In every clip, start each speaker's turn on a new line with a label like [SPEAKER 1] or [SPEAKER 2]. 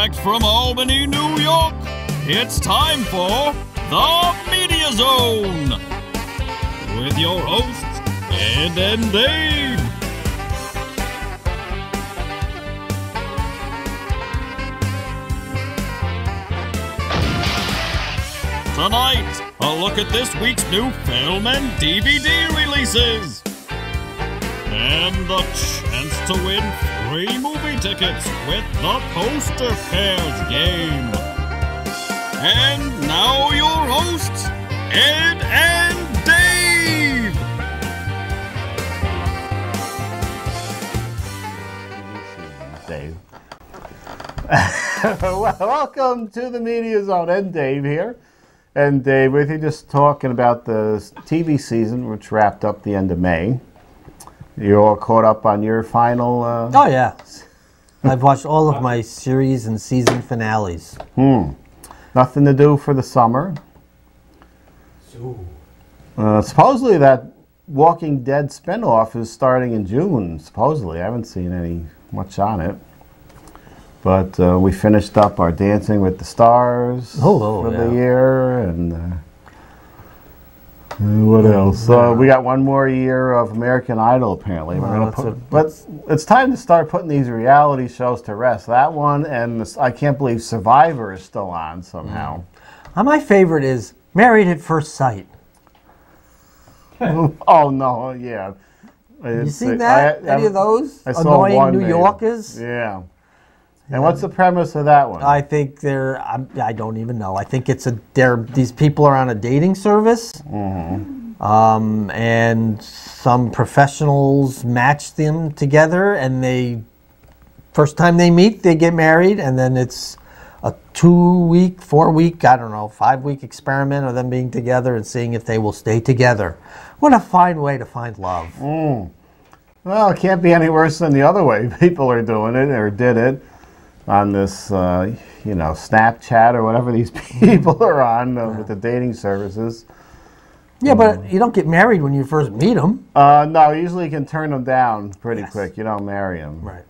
[SPEAKER 1] direct from Albany, New York, it's time for the Media Zone with your hosts, Ed and Dave. Tonight, a look at this week's new film and DVD releases. And the chance to win free movie tickets with the Poster Pairs game. And now your hosts, Ed and Dave.
[SPEAKER 2] Dave. Welcome to the Media Zone. Ed and Dave here. And Dave, we're just talking about the TV season, which wrapped up the end of May. You're all caught up on your final...
[SPEAKER 3] Oh, yeah. I've watched all of my series and season finales.
[SPEAKER 2] Nothing to do for the summer. Supposedly that Walking Dead spinoff is starting in June, supposedly. I haven't seen much on it. But we finished up our Dancing with the Stars for the year, and what else? We got one more year of American Idol, apparently. It's time to start putting these reality shows to rest. That one, and I can't believe Survivor is still on somehow.
[SPEAKER 3] My favorite is Married at First Sight.
[SPEAKER 2] Oh, no, yeah.
[SPEAKER 3] You seen that? Any of those?
[SPEAKER 2] I saw
[SPEAKER 3] Annoying
[SPEAKER 2] one,
[SPEAKER 3] New Yorkers?
[SPEAKER 2] Yeah. And what's the premise of that one?
[SPEAKER 3] I think I don't even know. I think these people are on a dating service. And some professionals match them together, and first time they meet, they get married, and then it's a 2-week, 4-week, I don't know, 5-week experiment of them being together and seeing if they will stay together. What a fine way to find love.
[SPEAKER 2] Well, it can't be any worse than the other way people are doing it or did it. On this, Snapchat or whatever these people are on with the dating services. Yeah,
[SPEAKER 3] but you don't get married when you first meet them.
[SPEAKER 2] No, usually you can turn them down pretty quick. You don't marry them.
[SPEAKER 3] Right.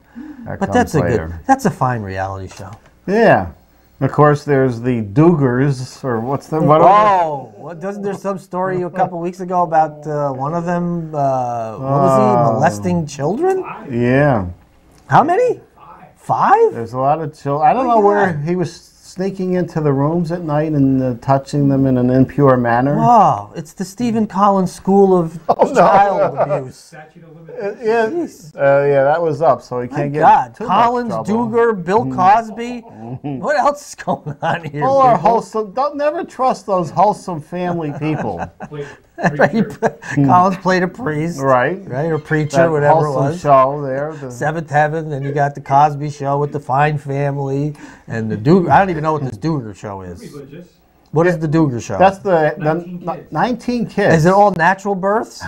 [SPEAKER 3] But that's a fine reality show.
[SPEAKER 2] Yeah. Of course, there's the Dougars, or
[SPEAKER 3] wasn't there some story a couple weeks ago about one of them, what was he, molesting children?
[SPEAKER 2] Yeah.
[SPEAKER 3] How many? 5?
[SPEAKER 2] There's a lot of children. I don't know where he was sneaking into the rooms at night and touching them in an impure manner.
[SPEAKER 3] Oh, it's the Stephen Collins School of Child Abuse.
[SPEAKER 2] Yeah, that was up, so he can't get too
[SPEAKER 3] Collins,
[SPEAKER 2] much trouble.
[SPEAKER 3] Duggar, Bill Cosby. What else is going on here?
[SPEAKER 2] All our wholesome. Don't never trust those wholesome family people.
[SPEAKER 3] Collins played a priest, right, or preacher,
[SPEAKER 2] that
[SPEAKER 3] whatever it was.
[SPEAKER 2] Show there,
[SPEAKER 3] Seventh Heaven. Then you got the Cosby Show with the Fine Family and the Duggar. I don't even know what this Duggar show is. What is the Duggar show?
[SPEAKER 2] That's the 19 kids.
[SPEAKER 3] Is it all natural births?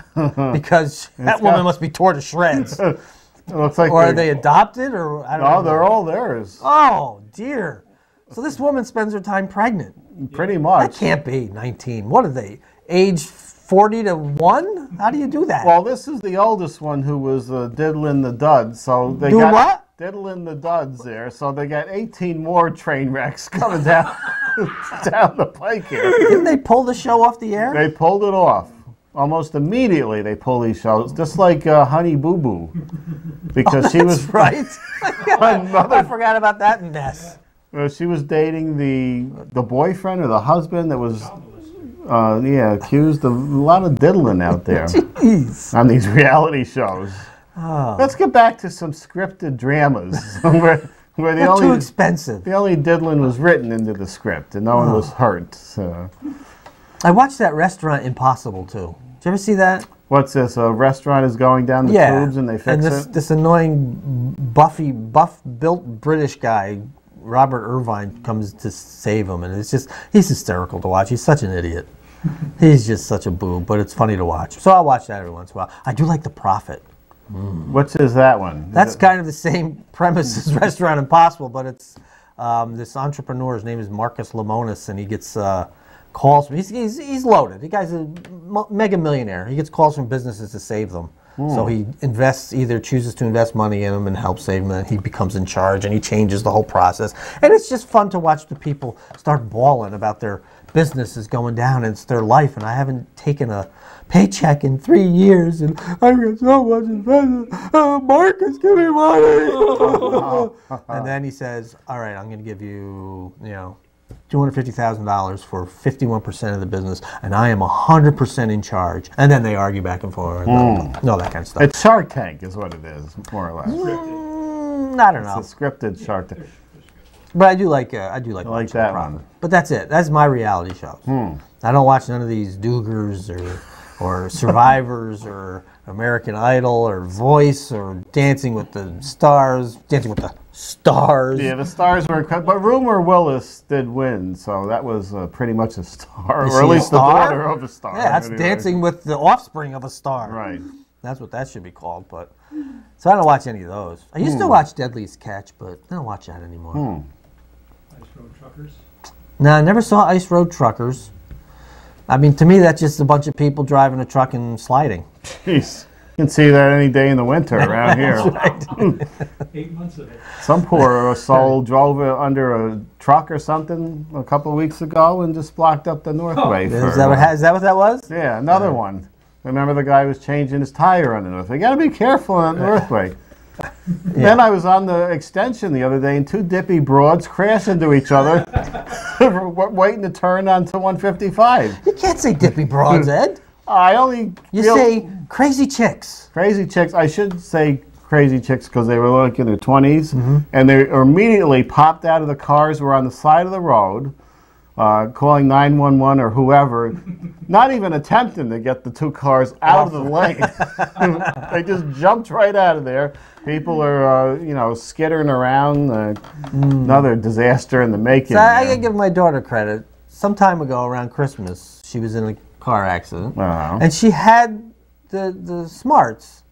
[SPEAKER 3] Because that woman must be torn to shreds.
[SPEAKER 2] It looks like
[SPEAKER 3] or are they adopted? Or I don't know.
[SPEAKER 2] No, they're all theirs.
[SPEAKER 3] Oh dear. So this woman spends her time pregnant.
[SPEAKER 2] Pretty much.
[SPEAKER 3] That can't be 19. What are they? Age 40 to 1? How do you do that?
[SPEAKER 2] Well, this is the oldest one who was diddling the duds. So they diddling the duds there. So they got 18 more train wrecks coming down down the pike here.
[SPEAKER 3] Didn't they pull the show off the air?
[SPEAKER 2] They pulled it off. Almost immediately they pull these shows, just like Honey Boo Boo, because she was
[SPEAKER 3] right. I forgot about that mess.
[SPEAKER 2] She was dating the boyfriend or the husband that was, accused of a lot of diddling out there.
[SPEAKER 3] Jeez.
[SPEAKER 2] On these reality shows. Oh. Let's get back to some scripted dramas where
[SPEAKER 3] too expensive.
[SPEAKER 2] The only diddling was written into the script and no one was hurt. So.
[SPEAKER 3] I watched that Restaurant Impossible too. Did you ever see that?
[SPEAKER 2] What's this? A restaurant is going down the tubes and they fix it?
[SPEAKER 3] This annoying buff-built British guy, Robert Irvine, comes to save him, and he's hysterical to watch. He's such an idiot. He's just such a boob, but it's funny to watch. So I'll watch that every once in a while. I do like The Prophet.
[SPEAKER 2] Which is that one?
[SPEAKER 3] That's kind of the same premise as Restaurant Impossible, but it's this entrepreneur's name is Marcus Lemonis, and he gets calls from, he's loaded. The guy's a mega millionaire. He gets calls from businesses to save them. So he chooses to invest money in them and help save them, and he becomes in charge and he changes the whole process. And it's just fun to watch the people start bawling about their businesses going down, and it's their life, and I haven't taken a paycheck in 3 years, and I got so much investment. Marcus, give me money. And then he says, all right, I'm going to give you, $250,000 for 51% of the business, and I am 100% in charge. And then they argue back and forth, and all that kind of stuff.
[SPEAKER 2] It's Shark Tank is what it is, more or less.
[SPEAKER 3] I don't know.
[SPEAKER 2] It's a scripted Shark Tank.
[SPEAKER 3] But I do like
[SPEAKER 2] that one.
[SPEAKER 3] But that's it. That's my reality shows. I don't watch none of these Dugars or Survivors or American Idol or Voice or Dancing with the Stars.
[SPEAKER 2] Yeah, the stars were incredible. But Rumor Willis did win, so that was pretty much a star.
[SPEAKER 3] Is
[SPEAKER 2] or at
[SPEAKER 3] she a
[SPEAKER 2] least the
[SPEAKER 3] star?
[SPEAKER 2] daughter of a star.
[SPEAKER 3] Yeah, that's
[SPEAKER 2] anyway.
[SPEAKER 3] Dancing with the Offspring of a Star.
[SPEAKER 2] Right.
[SPEAKER 3] That's what that should be called. But so I don't watch any of those. I used to watch Deadliest Catch, but I don't watch that anymore.
[SPEAKER 4] Ice Road Truckers?
[SPEAKER 3] No, I never saw Ice Road Truckers. I mean, to me, that's just a bunch of people driving a truck and sliding.
[SPEAKER 2] Jeez. You can see that any day in the winter around here.
[SPEAKER 3] Right.
[SPEAKER 4] 8 months of it.
[SPEAKER 2] Some poor soul drove under a truck or something a couple of weeks ago and just blocked up the Northway.
[SPEAKER 3] Is that what that was?
[SPEAKER 2] Yeah, another one. Remember the guy was changing his tire on the Northway. You got to be careful on the Northway. Then I was on the extension the other day, and two dippy broads crashed into each other, waiting to turn onto 155.
[SPEAKER 3] You can't say dippy broads, Ed.
[SPEAKER 2] You
[SPEAKER 3] say crazy chicks.
[SPEAKER 2] Crazy chicks. I should say crazy chicks because they were like in their 20s, and they immediately popped out of the cars, were on the side of the road, calling 911 or whoever, not even attempting to get the two cars out of the lane. They just jumped right out of there. People are, skittering around. Another disaster in the making.
[SPEAKER 3] So I gotta give my daughter credit. Some time ago, around Christmas, she was in a car accident, and she had the smarts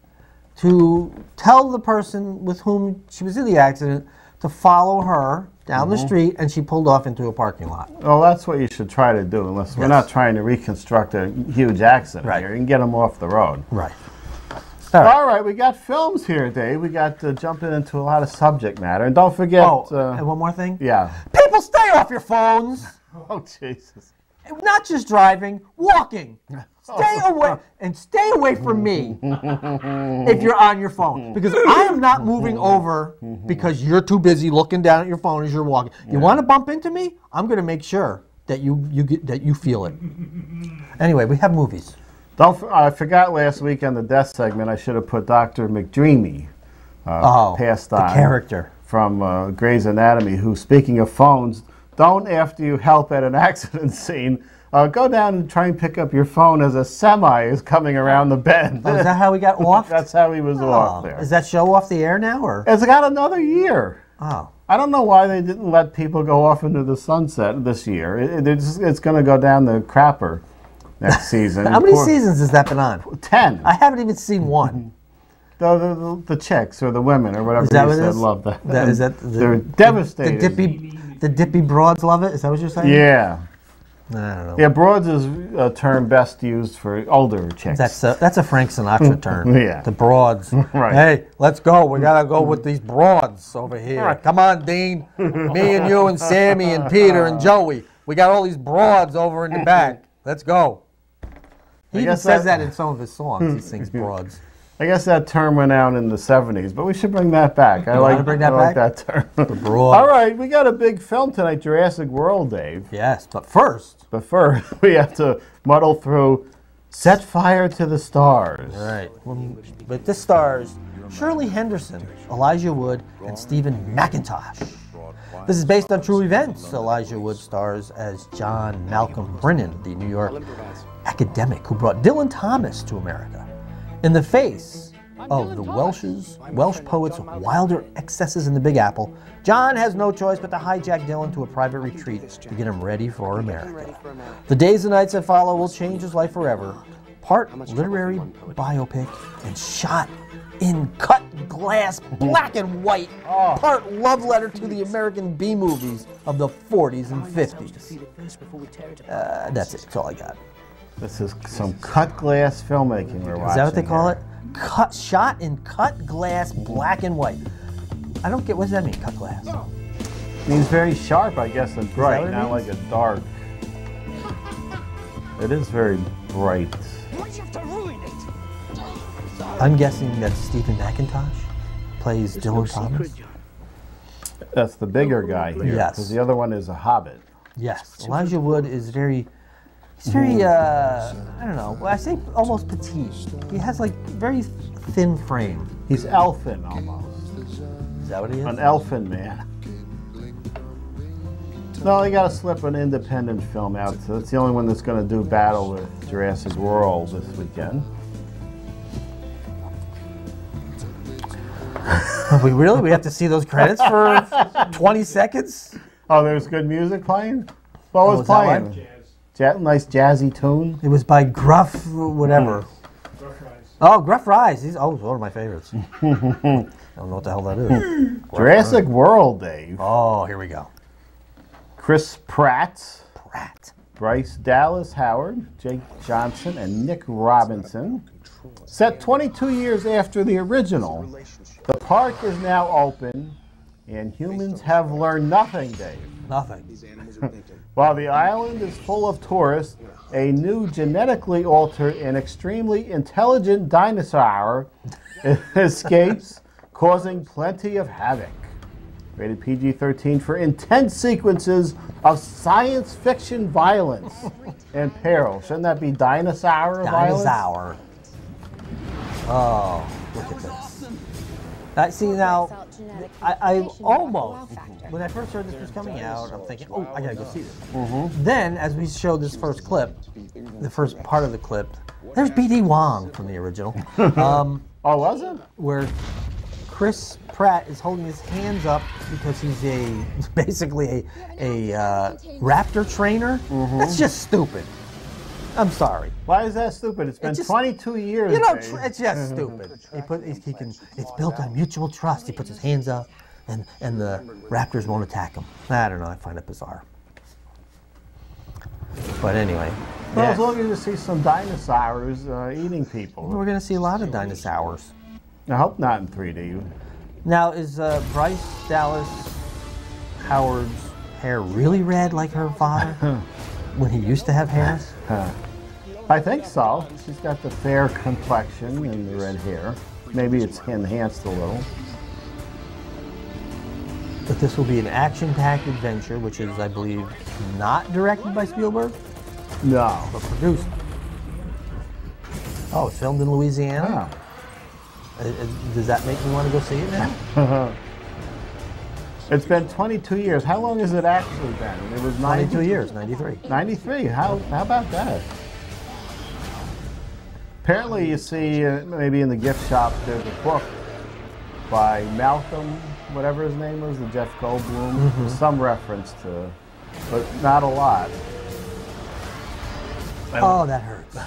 [SPEAKER 3] to tell the person with whom she was in the accident to follow her down the street, and she pulled off into a parking lot.
[SPEAKER 2] Well, that's what you should try to do, unless we're not trying to reconstruct a huge accident here. You can get them off the road.
[SPEAKER 3] Right.
[SPEAKER 2] All right, we got films here, Dave. We got jumping into a lot of subject matter. And don't forget...
[SPEAKER 3] and one more thing?
[SPEAKER 2] Yeah.
[SPEAKER 3] People, stay off your phones!
[SPEAKER 2] Oh, Jesus.
[SPEAKER 3] Not just driving, walking. Stay away, and stay away from me if you're on your phone. Because I am not moving over because you're too busy looking down at your phone as you're walking. You want to bump into me? I'm going to make sure that you feel it. Anyway, we have movies.
[SPEAKER 2] I forgot last week on the death segment, I should have put Dr. McDreamy, passed on.
[SPEAKER 3] The character.
[SPEAKER 2] From Grey's Anatomy, who, speaking of phones, don't, after you help at an accident scene, go down and try and pick up your phone as a semi is coming around the bend.
[SPEAKER 3] Oh, is that how he got off?
[SPEAKER 2] That's how he was off there.
[SPEAKER 3] Is that show off the air now? Or?
[SPEAKER 2] It's got another year.
[SPEAKER 3] Oh.
[SPEAKER 2] I don't know why they didn't let people go off into the sunset this year. It's going to go down the crapper next season.
[SPEAKER 3] How many seasons has that been on?
[SPEAKER 2] 10.
[SPEAKER 3] I haven't even seen one.
[SPEAKER 2] The chicks or the women or whatever you said love that. They're devastated.
[SPEAKER 3] The dippy broads love it? Is that what you're saying?
[SPEAKER 2] Yeah.
[SPEAKER 3] I don't know.
[SPEAKER 2] Yeah, broads is a term best used for older chicks.
[SPEAKER 3] That's a Frank Sinatra term.
[SPEAKER 2] Yeah.
[SPEAKER 3] The broads.
[SPEAKER 2] Right.
[SPEAKER 3] Hey, let's go. We got to go with these broads over here. Right. Come on, Dean. Me and you and Sammy and Peter and Joey. We got all these broads over in the back. Let's go. He even says that in some of his songs. He sings broads.
[SPEAKER 2] I guess that term went out in the 70s, but we should bring that back. I like that term.
[SPEAKER 3] The broad.
[SPEAKER 2] All right, we got a big film tonight, Jurassic World, Dave.
[SPEAKER 3] Yes, but first,
[SPEAKER 2] we have to muddle through Set Fire to the Stars.
[SPEAKER 3] Right. But this stars Shirley Henderson, Elijah Wood, and Stephen McIntosh. This is based on true events. Elijah Wood stars as John Malcolm Brennan, the New York academic who brought Dylan Thomas to America. In the face of the Welsh poet's wilder excesses in the Big Apple, John has no choice but to hijack Dylan to a private retreat to get him ready for America. The days and nights that follow will change his life forever. Part literary biopic and shot in cut glass, black and white. Part love letter to the American B-movies of the 40s and 50s. That's it. That's all I got.
[SPEAKER 2] This is some cut glass filmmaking we're watching.
[SPEAKER 3] Is that what they call it? shot in cut glass, black and white. I don't get, what does that mean, cut glass?
[SPEAKER 2] Means very sharp, I guess, and bright,
[SPEAKER 3] what it
[SPEAKER 2] not
[SPEAKER 3] means?
[SPEAKER 2] like a dark. It is very bright.
[SPEAKER 3] I'm guessing that Stephen McIntosh plays Dylan Thomas.
[SPEAKER 2] That's the bigger guy here.
[SPEAKER 3] Yes.
[SPEAKER 2] Because the other one is a hobbit.
[SPEAKER 3] Yes, Elijah Wood is very, he's very, I don't know, well, I say almost petite. He has like very thin frame.
[SPEAKER 2] He's elfin almost.
[SPEAKER 3] Is that what he is?
[SPEAKER 2] An elfin man. No, they got to slip an independent film out. So that's the only one that's going to do battle with Jurassic World this weekend.
[SPEAKER 3] We have to see those credits for 20 seconds?
[SPEAKER 2] Oh, there's good music playing? What was
[SPEAKER 3] was that
[SPEAKER 2] playing? Nice jazzy tune.
[SPEAKER 3] It was by Gruff, whatever.
[SPEAKER 4] Rough Rise.
[SPEAKER 3] Oh, Gruff Rise. He's one of my favorites. I don't know what the hell that is.
[SPEAKER 2] Jurassic World, Dave.
[SPEAKER 3] Oh, here we go.
[SPEAKER 2] Chris Pratt,
[SPEAKER 3] Pratt.
[SPEAKER 2] Bryce Dallas Howard, Jake Johnson, and Nick Robinson. Set 22 years after the original, the park is now open, and humans have learned nothing, Dave.
[SPEAKER 3] Nothing.
[SPEAKER 2] While the island is full of tourists, a new genetically altered and extremely intelligent dinosaur escapes, causing plenty of havoc. Rated PG-13 for intense sequences of science fiction violence and peril. Shouldn't that be dinosaur violence?
[SPEAKER 3] Dinosaur. Oh, look at this. See now, I almost, when I first heard this was coming out, I'm thinking, oh, I gotta go see this. Then, as we showed this first clip, the first part of the clip, there's B.D. Wong from the original.
[SPEAKER 2] Oh, was it?
[SPEAKER 3] Where Chris Pratt is holding his hands up because he's basically a raptor trainer. That's just stupid. I'm sorry.
[SPEAKER 2] Why is that stupid? It's been 22 years.
[SPEAKER 3] You know,
[SPEAKER 2] Dave.
[SPEAKER 3] it's just stupid. It's built on mutual trust. He puts his hands up, and the raptors won't attack him. I don't know. I find it bizarre. But anyway.
[SPEAKER 2] Well,
[SPEAKER 3] yeah.
[SPEAKER 2] as long as you see some dinosaurs eating people.
[SPEAKER 3] We're going to see a lot of dinosaurs.
[SPEAKER 2] I hope not in 3D.
[SPEAKER 3] Now, is Bryce Dallas Howard's hair really red like her father when he used to have hair?
[SPEAKER 2] I think so. She's got the fair complexion and the red hair. Maybe it's enhanced a little.
[SPEAKER 3] But this will be an action-packed adventure, which is, I believe, not directed by Spielberg,
[SPEAKER 2] No.
[SPEAKER 3] but produced. Oh, it's filmed in Louisiana?
[SPEAKER 2] Yeah.
[SPEAKER 3] Does that make me want to go see it now?
[SPEAKER 2] It's been 22 years. How long has it actually been? It was
[SPEAKER 3] 22 years, 93.
[SPEAKER 2] 93. How about that? Apparently, you see, maybe in the gift shop, there's a book by Malcolm, whatever his name was, the Jeff Goldblum. There's some reference to, but not a lot.
[SPEAKER 3] Oh, that hurts.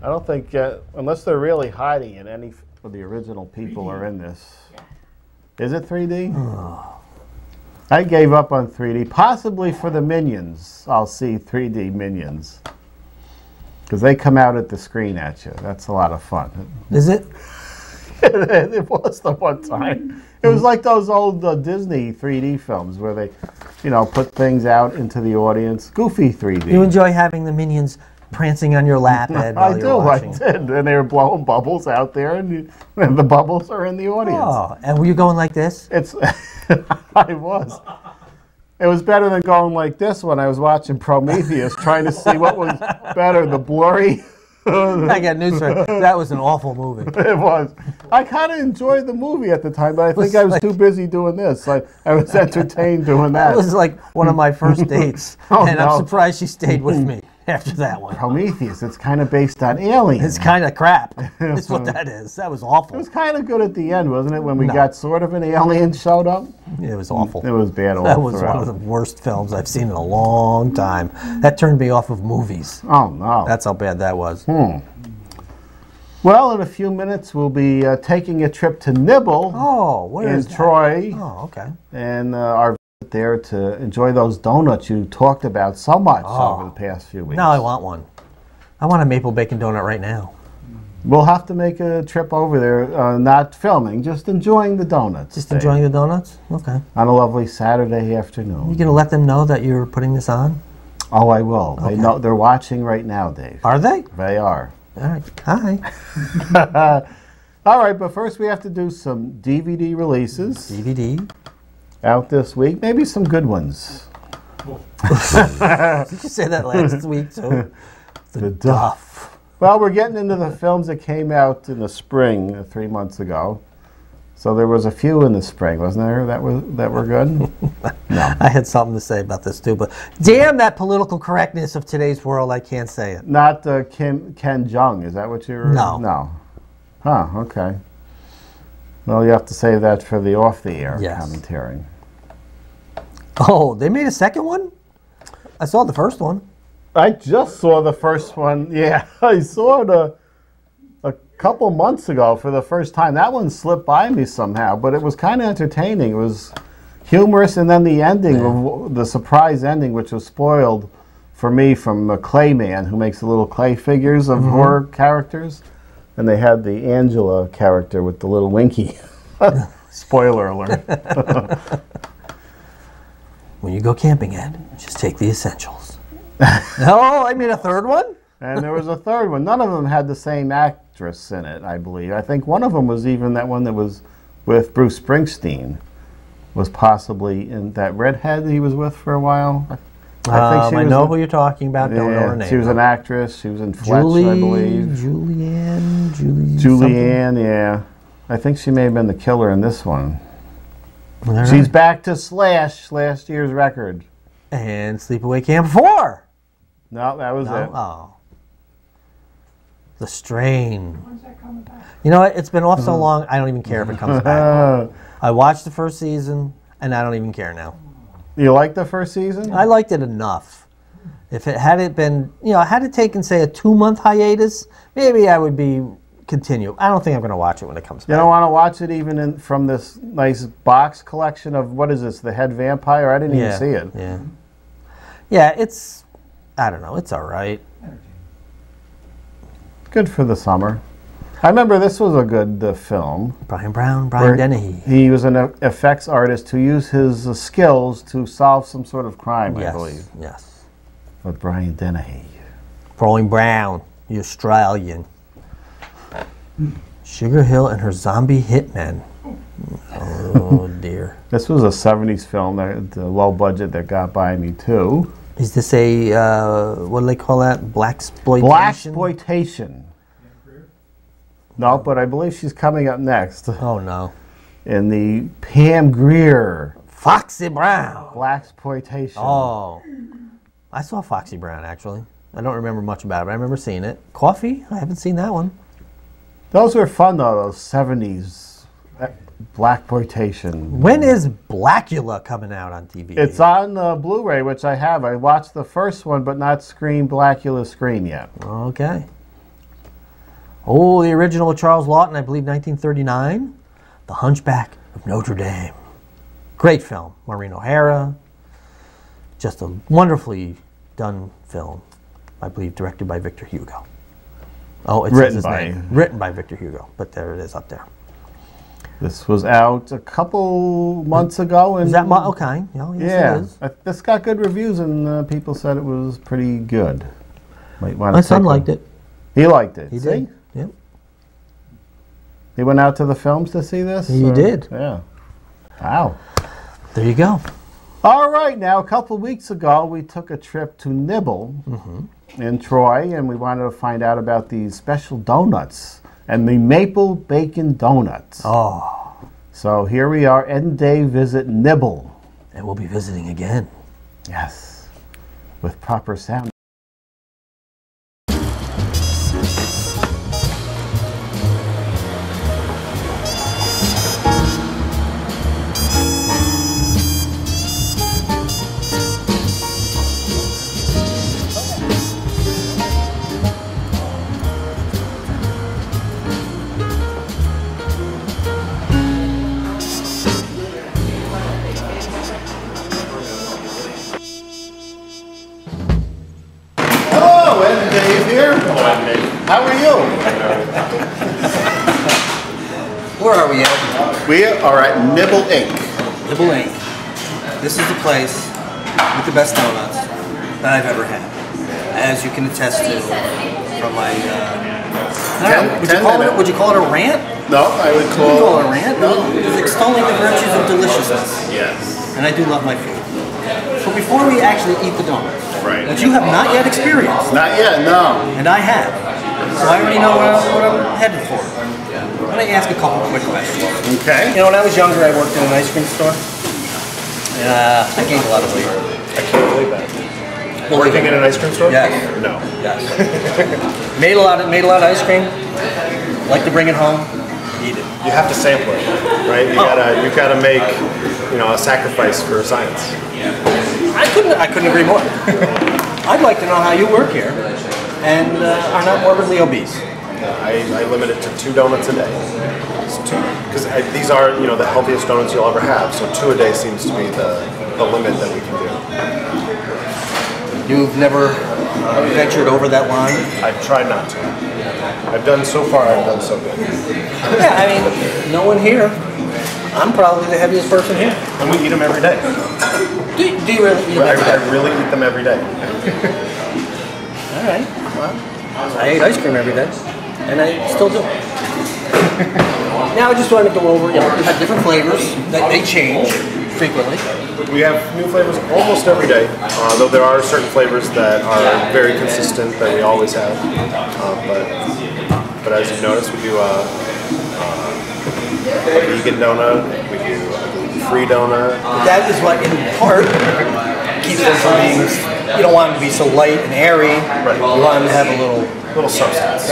[SPEAKER 2] I don't think, unless they're really hiding it, any of the original people are in this. Is it 3D? I gave up on 3D, possibly for the Minions. I'll see 3D Minions. Because they come out at the screen at you. That's a lot of fun.
[SPEAKER 3] Is it?
[SPEAKER 2] It was the one time. It was like those old Disney 3D films where they, put things out into the audience. Goofy 3D.
[SPEAKER 3] You enjoy having the minions prancing on your lap, Ed, while you're watching?
[SPEAKER 2] I did. And they were blowing bubbles out there, and the bubbles are in the audience.
[SPEAKER 3] Oh, and were you going like this?
[SPEAKER 2] I was. It was better than going like this when I was watching Prometheus, trying to see what was better, the blurry.
[SPEAKER 3] I got news for you. That was an awful movie.
[SPEAKER 2] It was. I kind of enjoyed the movie at the time, but I think I was too busy doing this. I was entertained doing that.
[SPEAKER 3] That was like one of my first dates, and I'm surprised she stayed with me after that one.
[SPEAKER 2] Prometheus, it's kind of based on aliens.
[SPEAKER 3] It's kind of crap. That's what that is. That was awful.
[SPEAKER 2] It was kind of good at the end, wasn't it, when we got sort of an alien showed up?
[SPEAKER 3] It was awful.
[SPEAKER 2] It was bad all
[SPEAKER 3] That was
[SPEAKER 2] throughout.
[SPEAKER 3] one of the worst films I've seen in a long time. That turned me off of movies.
[SPEAKER 2] Oh, no.
[SPEAKER 3] That's how bad that was.
[SPEAKER 2] Well, in a few minutes, we'll be taking a trip to Nibble
[SPEAKER 3] Oh, where
[SPEAKER 2] in
[SPEAKER 3] is that?
[SPEAKER 2] Troy.
[SPEAKER 3] Oh, okay.
[SPEAKER 2] And our visit there to enjoy those donuts you talked about so much over the past few weeks.
[SPEAKER 3] Now I want one. I want a maple bacon donut right now.
[SPEAKER 2] We'll have to make a trip over there, not filming, just enjoying the donuts.
[SPEAKER 3] Just enjoying the donuts? Okay.
[SPEAKER 2] On a lovely Saturday afternoon.
[SPEAKER 3] You going to let them know that you're putting this on?
[SPEAKER 2] Oh, I will.
[SPEAKER 3] Okay.
[SPEAKER 2] They know, they're watching right now, Dave.
[SPEAKER 3] Are they?
[SPEAKER 2] They are.
[SPEAKER 3] All right. Hi.
[SPEAKER 2] All right, but first we have to do some DVD releases
[SPEAKER 3] DVD.
[SPEAKER 2] out this week. Maybe some good ones.
[SPEAKER 3] Did you say that last week, too?
[SPEAKER 2] The Duff. Well, we're getting into the films that came out in the spring 3 months ago. So there was a few in the spring, wasn't there, that were good? No.
[SPEAKER 3] I had something to say about this, too, but damn that political correctness of today's world, I can't say it.
[SPEAKER 2] Not Ken Jeong, is that what you're...
[SPEAKER 3] No.
[SPEAKER 2] No. Huh, okay. Well, you have to save that for the off-the-air commentary.
[SPEAKER 3] Oh, they made a second one? I saw the first one.
[SPEAKER 2] I just saw the first one. Yeah, I saw it a couple months ago for the first time. That one slipped by me somehow, but it was kind of entertaining. It was humorous, and then the ending, the surprise ending, which was spoiled for me from a clay man who makes the little clay figures of horror characters. And they had the Angela character with the little winky. Spoiler alert.
[SPEAKER 3] When you go camping, Ed, just take the essentials. Oh, I made a third one?
[SPEAKER 2] And there was a third one. None of them had the same actress in it, I believe. I think one of them was even that one that was with Bruce Springsteen. Was possibly in that redhead he was with for a while.
[SPEAKER 3] I know who you're talking about. Don't know her name.
[SPEAKER 2] She was an actress. She was in Fletch, I believe. Julianne, yeah. I think she may have been the killer in this one.
[SPEAKER 3] Right.
[SPEAKER 2] She's back to Slash, last year's record.
[SPEAKER 3] And Sleepaway Camp 4.
[SPEAKER 2] No, that was it.
[SPEAKER 3] Oh. The Strain.
[SPEAKER 4] When's that coming back?
[SPEAKER 3] You know what? It's been off so long, I don't even care if it comes back. I watched the first season, and I don't even care now.
[SPEAKER 2] You liked the first season?
[SPEAKER 3] I liked it enough. If it had it been, had it taken, say, a 2-month hiatus, maybe I would continue. I don't think I'm going to watch it when it comes back.
[SPEAKER 2] You don't want to watch it even from this nice box collection of, what is this, The Head Vampire? I didn't even see it.
[SPEAKER 3] Yeah. Yeah, I don't know, it's all right.
[SPEAKER 2] Good for the summer. I remember this was a good film.
[SPEAKER 3] Brian Dennehy.
[SPEAKER 2] He was an effects artist who used his skills to solve some sort of crime, I believe.
[SPEAKER 3] Yes.
[SPEAKER 2] With Brian Dennehy.
[SPEAKER 3] Brian Brown, the Australian. Sugar Hill and her zombie hitmen. Oh, dear.
[SPEAKER 2] This was a 70s film, the low budget that got by me, too.
[SPEAKER 3] Is this a, what do they call that? Blaxploitation?
[SPEAKER 2] Blaxploitation. No, but I believe she's coming up next.
[SPEAKER 3] Oh, no.
[SPEAKER 2] In the Pam Grier.
[SPEAKER 3] Foxy Brown.
[SPEAKER 2] Blaxploitation.
[SPEAKER 3] Oh. I saw Foxy Brown, actually. I don't remember much about it, but I remember seeing it. Coffee? I haven't seen that one.
[SPEAKER 2] Those were fun, though, those 70s. Blaxploitation.
[SPEAKER 3] When is Blackula coming out on TV?
[SPEAKER 2] It's on Blu-ray, which I have. I watched the first one, but not Blackula Scream yet.
[SPEAKER 3] Okay. Oh, the original with Charles Lawton, I believe 1939. The Hunchback of Notre Dame. Great film. Maureen O'Hara. Just a wonderfully done film. I believe directed by Victor Hugo. Oh, it says his name. Written by Victor Hugo, but there it is up there.
[SPEAKER 2] This was out a couple months ago. And
[SPEAKER 3] is that okay? Yes, it is.
[SPEAKER 2] This got good reviews, and people said it was pretty good.
[SPEAKER 3] My son liked it.
[SPEAKER 2] He liked it.
[SPEAKER 3] He did. Yep.
[SPEAKER 2] He went out to the films to see this?
[SPEAKER 3] He did.
[SPEAKER 2] Yeah. Wow.
[SPEAKER 3] There you go.
[SPEAKER 2] All right. Now, a couple weeks ago, we took a trip to Nibble in Troy, and we wanted to find out about these special donuts and the maple bacon donuts.
[SPEAKER 3] Oh.
[SPEAKER 2] So here we are. Ed and Dave visit Nibble.
[SPEAKER 3] And we'll be visiting again.
[SPEAKER 2] Yes. With proper sound.
[SPEAKER 3] Where are we at?
[SPEAKER 2] We are at Nibble Inc.
[SPEAKER 3] Nibble Inc. This is the place with the best donuts that I've ever had. As you can attest to from my... would you call it a rant?
[SPEAKER 2] No, I would
[SPEAKER 3] You
[SPEAKER 2] call
[SPEAKER 3] call it a rant? No. It's extolling the virtues of deliciousness.
[SPEAKER 2] Yes.
[SPEAKER 3] And I do love my food. So before we actually eat the donuts,
[SPEAKER 2] Right.
[SPEAKER 3] which you have not yet experienced,
[SPEAKER 2] Not yet, no.
[SPEAKER 3] and I have, so I already know what I'm headed for. I'm going to ask a couple quick questions.
[SPEAKER 2] Okay.
[SPEAKER 3] You know, when I was younger, I worked in an ice cream store. I gained a lot of weight.
[SPEAKER 5] I can't believe that. Working in an ice cream store?
[SPEAKER 3] Yes.
[SPEAKER 5] No.
[SPEAKER 3] Yes. made a lot of ice cream. Like to bring it home. Eat it.
[SPEAKER 5] You have to sample it, right? You gotta make, a sacrifice for science.
[SPEAKER 3] I couldn't agree more. I'd like to know how you work here and are not morbidly obese.
[SPEAKER 5] I limit it to 2 donuts a day. Because these are, the healthiest donuts you'll ever have. So 2 a day seems to be the limit that we can do.
[SPEAKER 3] You've never ventured over that line?
[SPEAKER 5] I've tried not to. I've done so good.
[SPEAKER 3] Yeah, I mean, no one here. I'm probably the heaviest person here.
[SPEAKER 5] And we eat them every day.
[SPEAKER 3] Do you really eat them every day?
[SPEAKER 5] I really eat them every day.
[SPEAKER 3] All right. Well, I ate ice cream every day, and I still do. Now I just want to go over, you have different flavors that they change frequently.
[SPEAKER 5] We have new flavors almost every day, though there are certain flavors that are very consistent that we always have. But as you've noticed, we do a vegan donut, we do a gluten-free donut.
[SPEAKER 3] That is what, in part, keeps them from being, you don't want them to be so light and airy.
[SPEAKER 5] Right.
[SPEAKER 3] You want them to have a little
[SPEAKER 5] substance.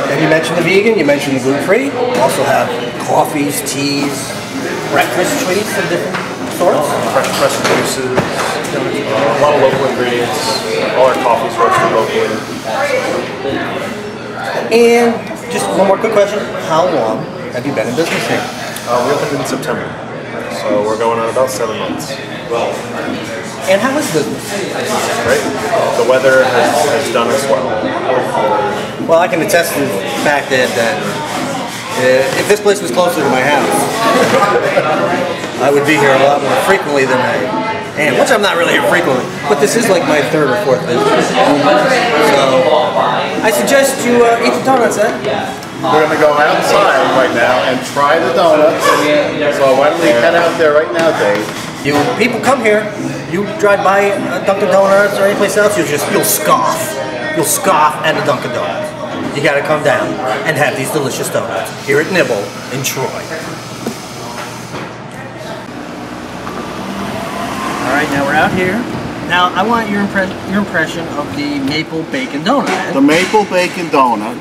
[SPEAKER 3] And you mentioned the vegan, you mentioned the gluten-free. We also have coffees, teas, breakfast treats of different sorts.
[SPEAKER 5] Fresh pressed juices, a lot of local ingredients. All our coffees roasted locally.
[SPEAKER 3] And just one more quick question. How long have you been in business here?
[SPEAKER 5] We opened in September, so we're going on about 7 months.
[SPEAKER 3] And how is business?
[SPEAKER 5] Great. The weather has done us well.
[SPEAKER 3] Well, I can attest to the fact that if this place was closer to my house, I would be here a lot more frequently than I am, which I'm not really here frequently, but this is like my 3rd or 4th visit. So, I suggest you eat the donuts, Ed.
[SPEAKER 2] We're going to go outside right now and try the donuts. So why don't we head out there right now, Dave?
[SPEAKER 3] People come here, you drive by Dunkin' Donuts or any place else, you'll scoff. You'll scoff at a Dunkin' Donuts. You gotta come down and have these delicious donuts here at Nibble in Troy. All right, now we're out here. Now I want your impression of the maple bacon donut.
[SPEAKER 2] The maple bacon donut.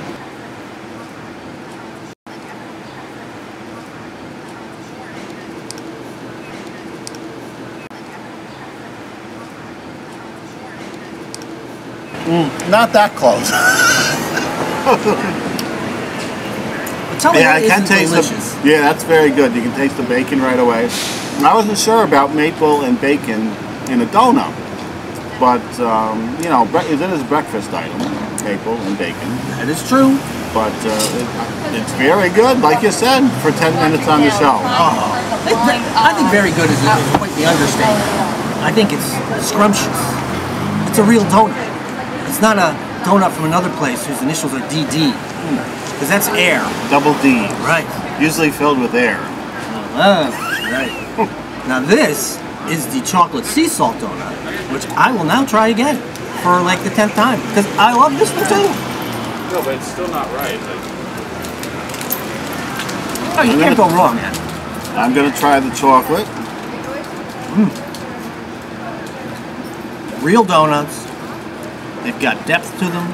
[SPEAKER 2] Not that close.
[SPEAKER 3] Tell me
[SPEAKER 2] Yeah,
[SPEAKER 3] that
[SPEAKER 2] I can
[SPEAKER 3] isn't
[SPEAKER 2] taste
[SPEAKER 3] delicious.
[SPEAKER 2] Yeah, that's very good. You can taste the bacon right away. I wasn't sure about maple and bacon in a donut, but it is a breakfast item, maple and bacon.
[SPEAKER 3] That is true.
[SPEAKER 2] But it's very good, like you said, for 10 minutes on the shelf.
[SPEAKER 3] I think very good is quite the understatement. I think it's scrumptious. It's a real donut. It's not a donut from another place whose initials are DD, because that's air.
[SPEAKER 2] Double D.
[SPEAKER 3] Right.
[SPEAKER 2] Usually filled with air.
[SPEAKER 3] Right. Now this is the chocolate sea salt donut, which I will now try again for like the 10th time, because I love this one too.
[SPEAKER 1] No, but it's still not right.
[SPEAKER 3] Oh, you can't go wrong, man.
[SPEAKER 2] I'm going to try the chocolate.
[SPEAKER 3] Real donuts. They've got depth to them.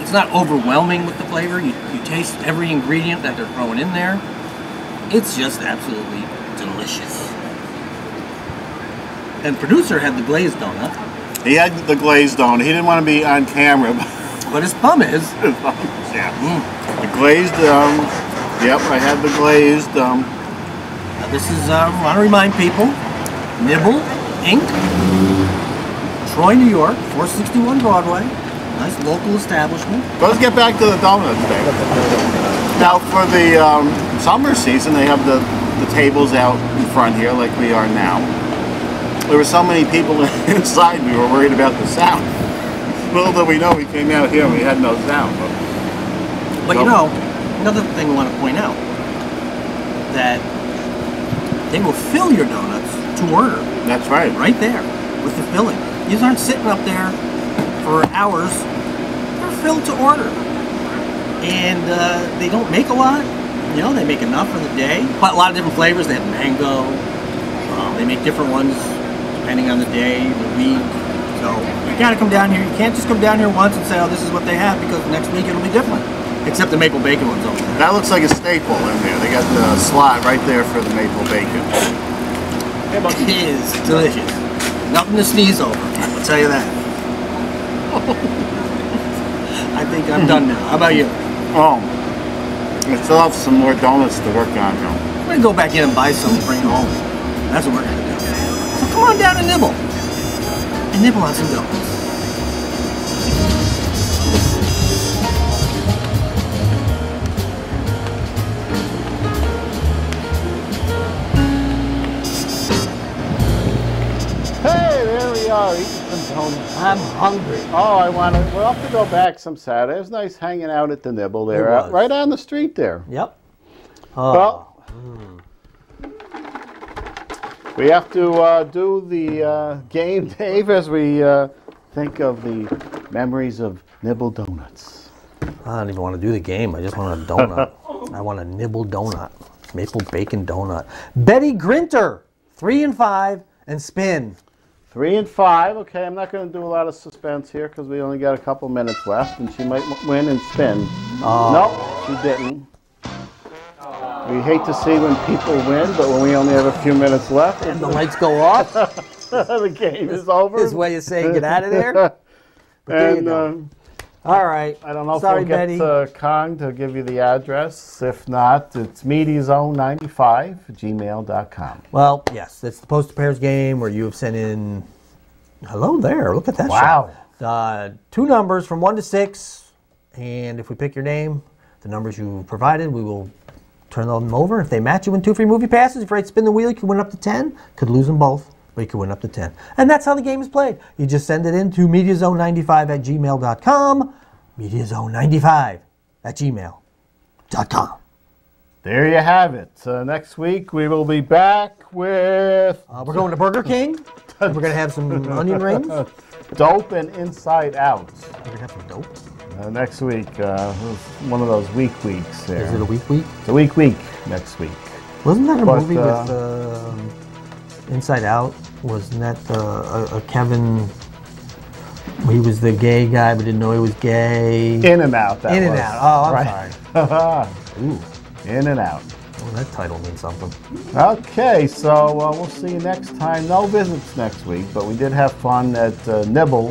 [SPEAKER 3] It's not overwhelming with the flavor. You taste every ingredient that they're throwing in there. It's just absolutely delicious. And producer had the glazed donut.
[SPEAKER 2] He had the glazed donut. He didn't want to be on camera.
[SPEAKER 3] But his bum is.
[SPEAKER 2] Yeah. The glazed, yep, I had the glazed.
[SPEAKER 3] Now this is, I want to remind people, Nibble Inc., Troy, New York, 461 Broadway. Nice local establishment.
[SPEAKER 2] Let's get back to the donuts thing. Now, for the summer season, they have the tables out in front here like we are now. There were so many people inside, we were worried about the sound. Little did we know, we came out here and we had no sound.
[SPEAKER 3] But you know, another thing I want to point out, that they will fill your donuts to order.
[SPEAKER 2] That's right.
[SPEAKER 3] Right there, with the filling. These aren't sitting up there for hours. They're filled to order. And they don't make a lot. You know, they make enough for the day. But a lot of different flavors. They have mango. They make different ones depending on the day, the week. So you gotta come down here. You can't just come down here once and say, oh, this is what they have, because next week it'll be different. Except the maple bacon one's over there.
[SPEAKER 2] That looks like a staple in there. They got the slot right there for the maple bacon.
[SPEAKER 3] It is delicious. Nothing to sneeze over, I'll tell you that. I think I'm done now. How about you?
[SPEAKER 2] Oh, I still have some more donuts to work on now.
[SPEAKER 3] I'm gonna go back in and buy some and bring it home. That's what we're gonna do. So come on down and nibble. And nibble on some donuts.
[SPEAKER 2] Eating some donuts.
[SPEAKER 3] I'm hungry.
[SPEAKER 2] Oh, we'll have to go back some Saturday. It was nice hanging out at the Nibble there,
[SPEAKER 3] It was.
[SPEAKER 2] right on the street there.
[SPEAKER 3] Yep.
[SPEAKER 2] Well, we have to do the game, Dave, as we think of the memories of Nibble donuts.
[SPEAKER 3] I don't even want to do the game. I just want a donut. I want a Nibble donut. Maple bacon donut. Betty Grinter, 3 and 5, and spin.
[SPEAKER 2] 3 and 5. Okay, I'm not going to do a lot of suspense here because we only got a couple minutes left, and she might win and spin. No, she didn't. We hate to see when people win, but when we only have a few minutes left,
[SPEAKER 3] And the lights go off.
[SPEAKER 2] the game is over.
[SPEAKER 3] His way of saying get out of there. But there you go. All right.
[SPEAKER 2] I don't know
[SPEAKER 3] Sorry,
[SPEAKER 2] if we'll
[SPEAKER 3] Betty.
[SPEAKER 2] get Kong to give you the address. If not, it's mediazone95@gmail.com.
[SPEAKER 3] Well, yes, it's the Poster Pairs game where you have sent in. Hello there. Look at that.
[SPEAKER 2] Wow.
[SPEAKER 3] Shot. 2 numbers from 1 to 6, and if we pick your name, the numbers you provided, we will turn them over. If they match, you win 2 free movie passes. If you right spin the wheel, you could win up to 10. Could lose them both, but you could win up to 10. And that's how the game is played. You just send it in to mediazone95@gmail.com. mediazone95@gmail.com.
[SPEAKER 2] There you have it. Next week we will be back with
[SPEAKER 3] We're going to Burger King. We're going to have some onion rings.
[SPEAKER 2] Dope and Inside Out.
[SPEAKER 3] We're going to have some dope.
[SPEAKER 2] Next week, one of those weeks there.
[SPEAKER 3] Is it a week?
[SPEAKER 2] It's a week next week.
[SPEAKER 3] Wasn't that a
[SPEAKER 2] But,
[SPEAKER 3] movie with Inside Out? Wasn't that a Kevin? He was the gay guy, but didn't know he was gay.
[SPEAKER 2] In and Out. That
[SPEAKER 3] In and
[SPEAKER 2] was.
[SPEAKER 3] Out. Oh, I'm
[SPEAKER 2] Right.
[SPEAKER 3] sorry. Ooh,
[SPEAKER 2] In and Out.
[SPEAKER 3] well, that title means something.
[SPEAKER 2] Okay, so we'll see you next time. No visits next week, but we did have fun at Nibble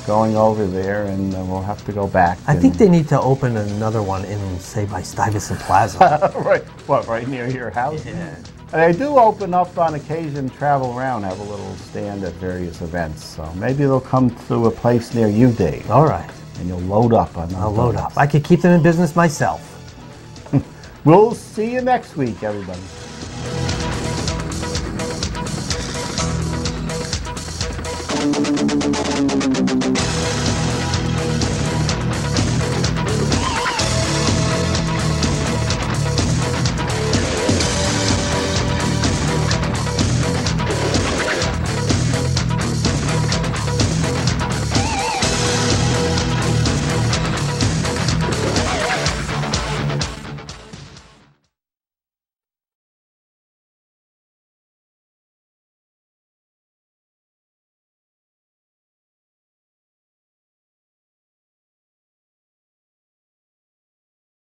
[SPEAKER 2] going over there, and we'll have to go back.
[SPEAKER 3] I think they need to open another one in, say, by Stuyvesant Plaza.
[SPEAKER 2] right. What, right near your house?
[SPEAKER 3] Yeah.
[SPEAKER 2] And they do open up on occasion, travel around, have a little stand at various events. So maybe they'll come to a place near you, Dave,
[SPEAKER 3] All right.
[SPEAKER 2] and you'll load up on those.
[SPEAKER 3] I'll load up. I could keep them in business myself.
[SPEAKER 2] We'll see you next week, everybody.